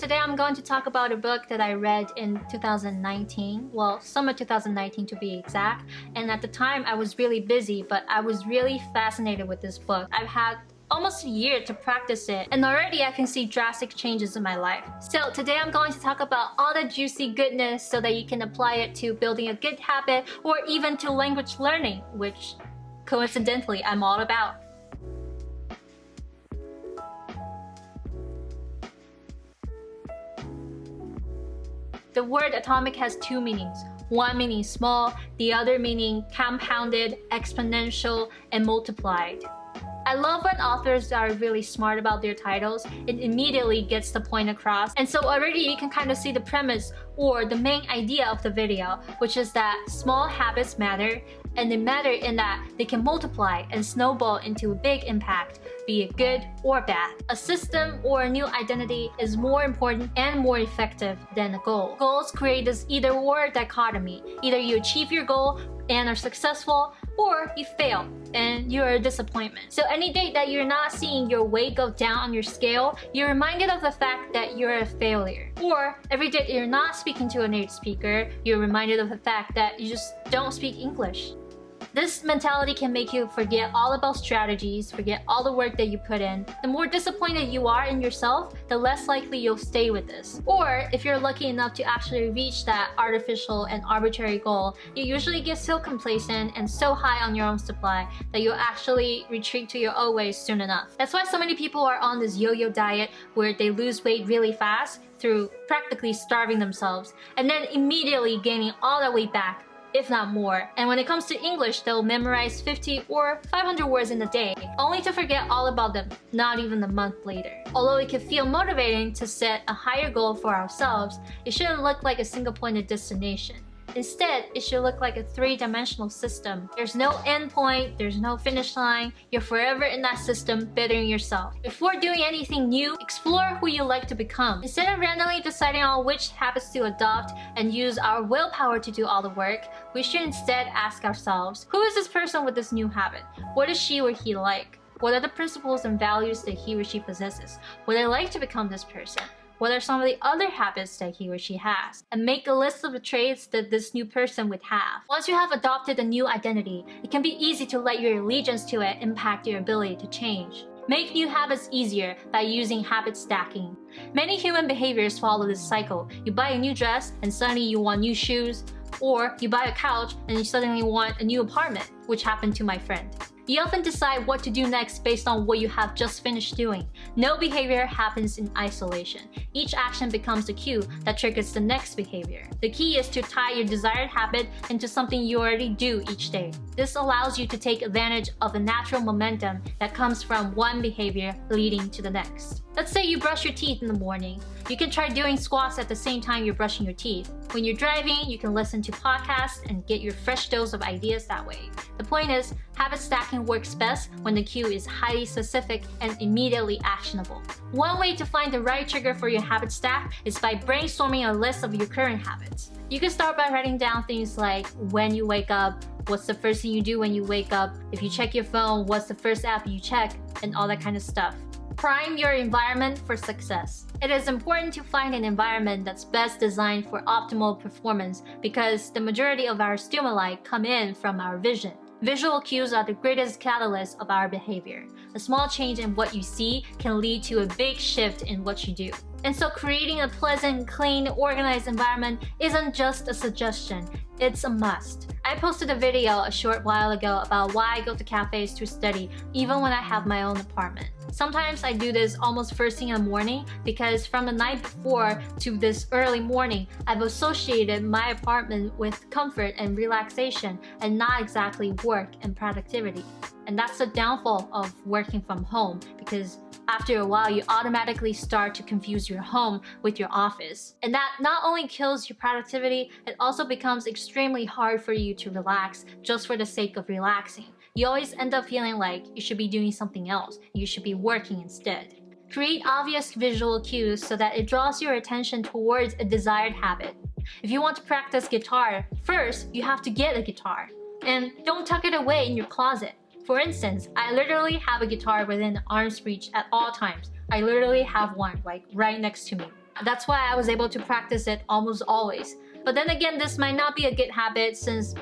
Today I'm going to talk about a book that I read in 2019, well, summer 2019 to be exact. And at the time I was really busy, but I was really fascinated with this book. I've had almost a year to practice it, and already I can see drastic changes in my life. So today I'm going to talk about all the juicy goodness so that you can apply it to building a good habit or even to language learning, which coincidentally I'm all about. The word atomic has two meanings. One meaning small, the other meaning compounded, exponential, and multiplied. I love when authors are really smart about their titles. It immediately gets the point across, and so already you can kind of see the premise or the main idea of the video, which is that small habits matter, and they matter in that they can multiply and snowball into a big impact, be it good or bad. A system or a new identity is more important and more effective than a goal. Goals create this either-or dichotomy. Either you achieve your goal and are successful, or you fail and you're a disappointment. So any day that you're not seeing your weight go down on your scale, you're reminded of the fact that you're a failure. Or every day that you're not speaking to a native speaker, you're reminded of the fact that you just don't speak English. This mentality can make you forget all about strategies, forget all the work that you put in. The more disappointed you are in yourself, the less likely you'll stay with this. Or if you're lucky enough to actually reach that artificial and arbitrary goal, you usually get so complacent and so high on your own supply that you'll actually retreat to your old ways soon enough. That's why so many people are on this yo-yo diet where they lose weight really fast through practically starving themselves and then immediately gaining all that weight back, if not more. And when it comes to English, they'll memorize 50 or 500 words in a day, only to forget all about them, not even a month later. Although it can feel motivating to set a higher goal for ourselves, it shouldn't look like a single-pointed destination. Instead, it should look like a three-dimensional system. There's no end point, there's no finish line, you're forever in that system bettering yourself. Before doing anything new, explore who you like to become. Instead of randomly deciding on which habits to adopt and use our willpower to do all the work, we should instead ask ourselves, who is this person with this new habit? What is she or he like? What are the principles and values that he or she possesses? Would I like to become this person? What are some of the other habits that he or she has? And make a list of the traits that this new person would have. Once you have adopted a new identity, it can be easy to let your allegiance to it impact your ability to change. Make new habits easier by using habit stacking. Many human behaviors follow this cycle. You buy a new dress and suddenly you want new shoes, or you buy a couch and you suddenly want a new apartment, which happened to my friend. You often decide what to do next based on what you have just finished doing. No behavior happens in isolation. Each action becomes the cue that triggers the next behavior. The key is to tie your desired habit into something you already do each day. This allows you to take advantage of the natural momentum that comes from one behavior leading to the next. Let's say you brush your teeth in the morning. You can try doing squats at the same time you're brushing your teeth. When you're driving, you can listen to podcasts and get your fresh dose of ideas that way. The point is, habit stacking works best when the cue is highly specific and immediately actionable. One way to find the right trigger for your habit stack is by brainstorming a list of your current habits. You can start by writing down things like when you wake up, what's the first thing you do when you wake up, if you check your phone, what's the first app you check, and all that kind of stuff. Prime your environment for success. It is important to find an environment that's best designed for optimal performance because the majority of our stimuli come in from our vision. Visual cues are the greatest catalyst of our behavior. A small change in what you see can lead to a big shift in what you do. And so creating a pleasant, clean, organized environment isn't just a suggestion, it's a must. I posted a video a short while ago about why I go to cafes to study even when I have my own apartment. Sometimes I do this almost first thing in the morning because from the night before to this early morning, I've associated my apartment with comfort and relaxation and not exactly work and productivity. And that's the downfall of working from home because after a while, you automatically start to confuse your home with your office. And that not only kills your productivity, it also becomes extremely hard for you to relax just for the sake of relaxing. You always end up feeling like you should be doing something else. You should be working instead. Create obvious visual cues so that it draws your attention towards a desired habit. If you want to practice guitar, first you have to get a guitar. And don't tuck it away in your closet. For instance, I literally have a guitar within arm's reach at all times. I literally have one, like right next to me. That's why I was able to practice it almost always. But then again, this might not be a good habit since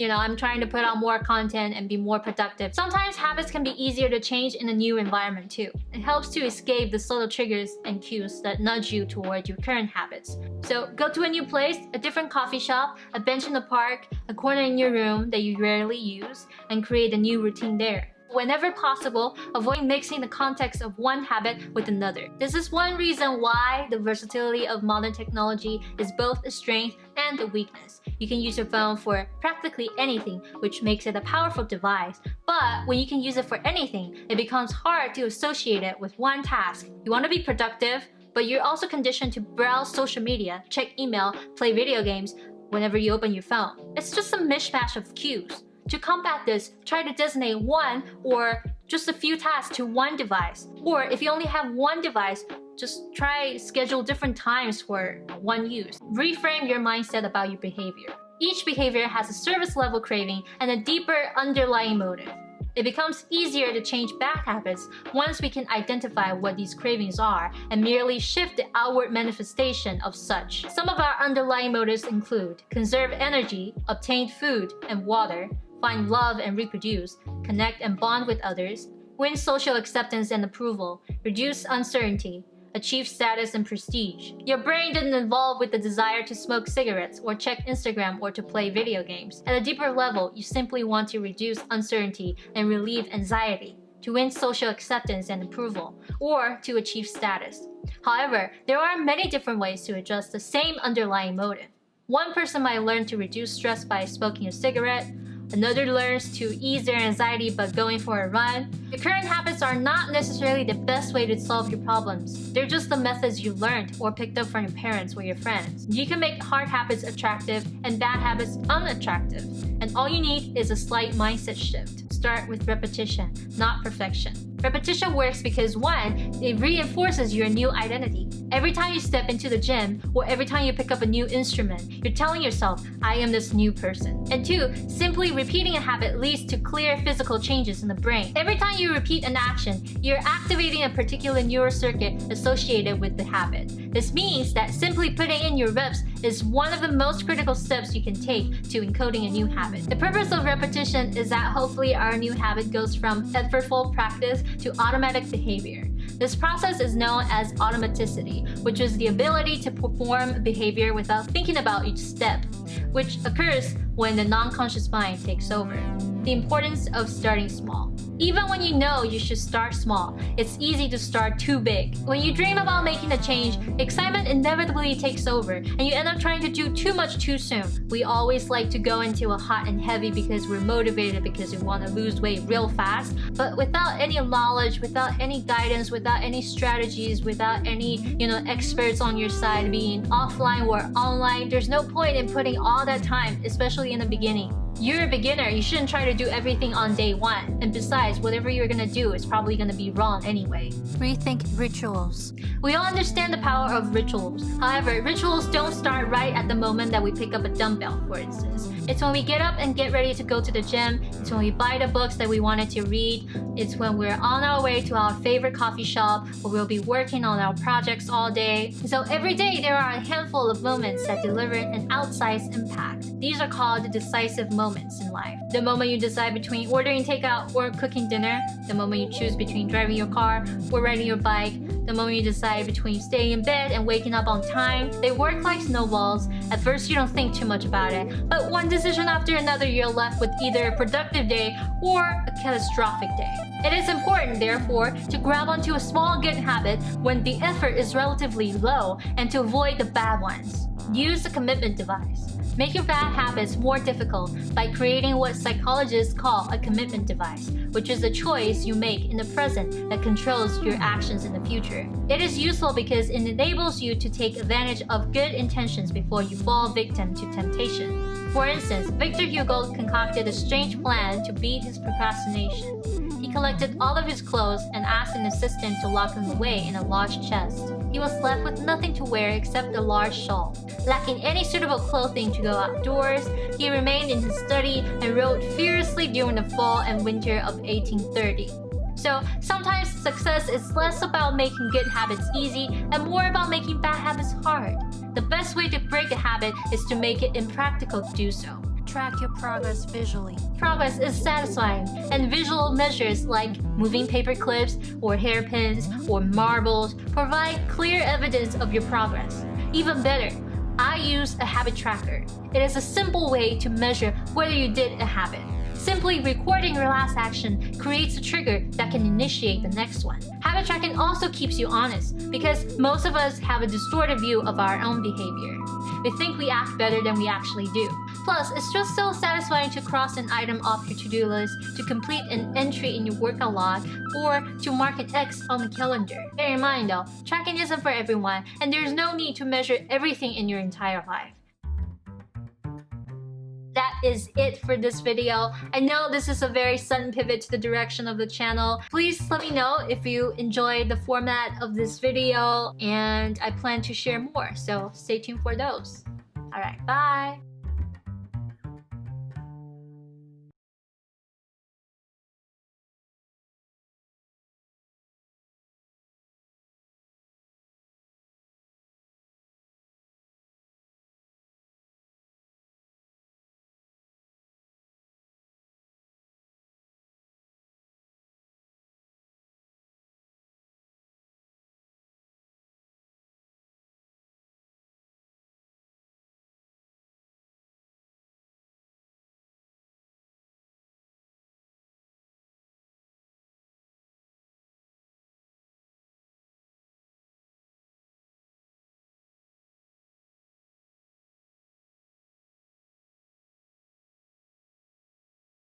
I'm trying to put out more content and be more productive. Sometimes habits can be easier to change in a new environment too. It helps to escape the subtle triggers and cues that nudge you toward your current habits. So go to a new place, a different coffee shop, a bench in the park, a corner in your room that you rarely use, and create a new routine there. Whenever possible, avoid mixing the context of one habit with another. This is one reason why the versatility of modern technology is both a strength and a weakness. You can use your phone for practically anything, which makes it a powerful device. But when you can use it for anything, it becomes hard to associate it with one task. You want to be productive, but you're also conditioned to browse social media, check email, play video games whenever you open your phone. It's just a mishmash of cues. To combat this, try to designate one or just a few tasks to one device. Or if you only have one device, just try schedule different times for one use. Reframe your mindset about your behavior. Each behavior has a service level craving and a deeper underlying motive. It becomes easier to change bad habits once we can identify what these cravings are and merely shift the outward manifestation of such. Some of our underlying motives include conserve energy, obtain food and water, find love and reproduce, connect and bond with others, win social acceptance and approval, reduce uncertainty, achieve status and prestige. Your brain didn't evolve with the desire to smoke cigarettes or check Instagram or to play video games. At a deeper level, you simply want to reduce uncertainty and relieve anxiety, to win social acceptance and approval, or to achieve status. However, there are many different ways to address the same underlying motive. One person might learn to reduce stress by smoking a cigarette. Another learns to ease their anxiety by going for a run. Your current habits are not necessarily the best way to solve your problems. They're just the methods you learned or picked up from your parents or your friends. You can make hard habits attractive and bad habits unattractive. And all you need is a slight mindset shift. Start with repetition, not perfection. Repetition works because 1, it reinforces your new identity. Every time you step into the gym or every time you pick up a new instrument, you're telling yourself, I am this new person. And 2, simply repeating a habit leads to clear physical changes in the brain. Every time you repeat an action, you're activating a particular neural circuit associated with the habit. This means that simply putting in your reps is one of the most critical steps you can take to encoding a new habit. The purpose of repetition is that hopefully our new habit goes from effortful practice to automatic behavior. This process is known as automaticity, which is the ability to perform behavior without thinking about each step, which occurs when the non-conscious mind takes over. The importance of starting small. Even when you know you should start small, it's easy to start too big. When you dream about making a change, excitement inevitably takes over, and you end up trying to do too much too soon. We always like to go into a hot and heavy because we're motivated because we want to lose weight real fast, but without any knowledge, without any guidance, without any strategies, without any, experts on your side being offline or online, there's no point in putting all that time, especially in the beginning. You're a beginner, you shouldn't try to do everything on day one. And besides, whatever you're gonna do is probably gonna be wrong anyway. Rethink Rituals. We all understand the power of rituals. However, rituals don't start right at the moment that we pick up a dumbbell, for instance. It's when we get up and get ready to go to the gym. It's when we buy the books that we wanted to read. It's when we're on our way to our favorite coffee shop, where we'll be working on our projects all day. So every day there are a handful of moments that deliver an outsized impact. These are called the decisive moments in life. The moment you decide between ordering takeout or cooking dinner, the moment you choose between driving your car or riding your bike, the moment you decide between staying in bed and waking up on time. They work like snowballs. At first you don't think too much about it, but one decision after another you're left with either a productive day or a catastrophic day. It is important, therefore, to grab onto a small good habit when the effort is relatively low and to avoid the bad ones. Use the commitment device. Make your bad habits more difficult by creating what psychologists call a commitment device, which is a choice you make in the present that controls your actions in the future. It is useful because it enables you to take advantage of good intentions before you fall victim to temptation. For instance, Victor Hugo concocted a strange plan to beat his procrastination. He collected all of his clothes and asked an assistant to lock them away in a large chest. He was left with nothing to wear except a large shawl. Lacking any suitable clothing to go outdoors, he remained in his study and wrote furiously during the fall and winter of 1830. So sometimes success is less about making good habits easy and more about making bad habits hard. The best way to break a habit is to make it impractical to do so. Track your progress visually. Progress is satisfying, and visual measures like moving paper clips or hairpins or marbles provide clear evidence of your progress. Even better, I use a habit tracker. It is a simple way to measure whether you did a habit. Simply recording your last action creates a trigger that can initiate the next one. Habit tracking also keeps you honest because most of us have a distorted view of our own behavior. We think we act better than we actually do. Plus, it's just so satisfying to cross an item off your to-do list, to complete an entry in your workout log, or to mark an X on the calendar. Bear in mind though, tracking isn't for everyone, and there's no need to measure everything in your entire life. That is it for this video. I know this is a very sudden pivot to the direction of the channel. Please let me know if you enjoyed the format of this video, and I plan to share more, so stay tuned for those. Alright, bye!